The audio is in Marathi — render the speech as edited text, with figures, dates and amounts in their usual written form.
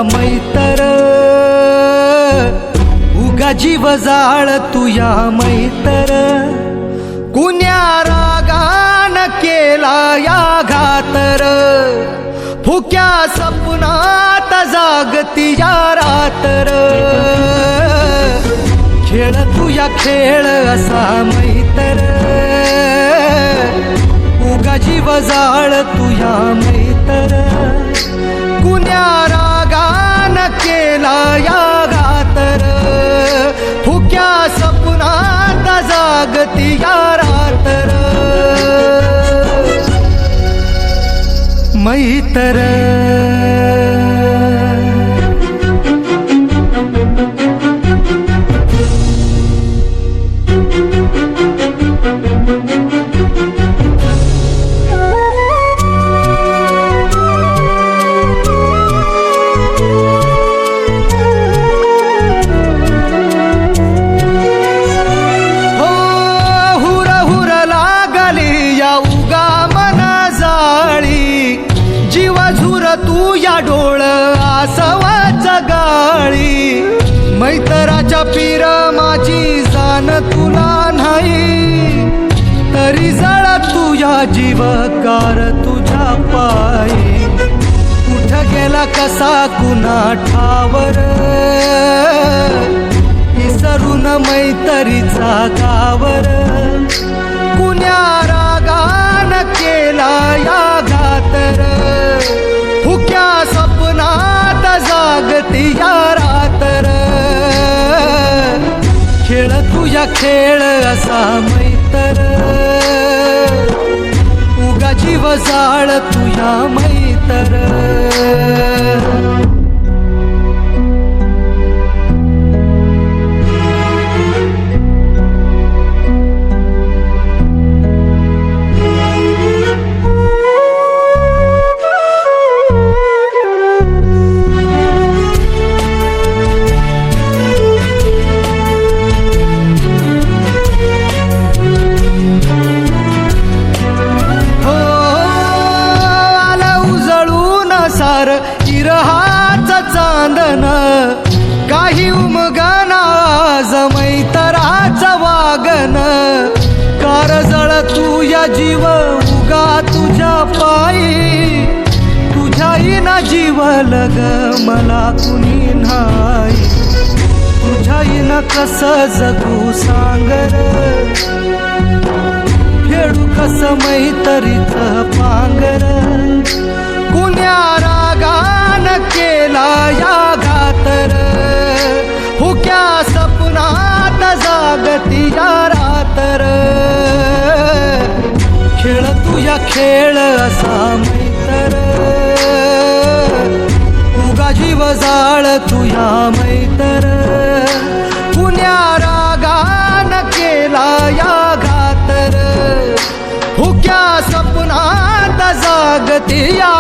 मैतर उगा जीव जाळ तुया मैतर कुण्या रागान केला या घातर फुक्या सपनात जागती या रातर खेळ तुया खेळ असा मैतर उगा जीव जाळ तुया मैतर कुण्या रागान केला या घातर फुक्या सपनात जागती या रातर मैतर तू या डोळ आसवाच गाळी मैतराच्या पीर माझी जाण तुला नाही तरी जळ तुझ्या जीवकार तुझ्या पायी कुठ गेला कसा कुणा ठावर विसरून मैतरीचा गावर कुण्या रागान केला या घातर फुक्या सपनात जागती या रातर खेळ तुझ्या खेळ असा मैतर उगा जीव जाळ तुझ्या मैतर इरहाच चांदन काही उमगना मैतराच वागन कारजळ तुझ्या जीव उगा तुझ्या पायी तुझ्याईना जीव लग मला कुणी नाही तुझ्याईना कस जगू सांगर खेळू कस मैतरीच पांगर कुण्या रागान केला या घातर फुक्या सपनात जागती या रातर खेळ तुझ्या खेळ असा मैतर उगा जीव जाळ तुझ्या मैतर कुण्या रागान केला या घातर फुक्या सपनात जागती या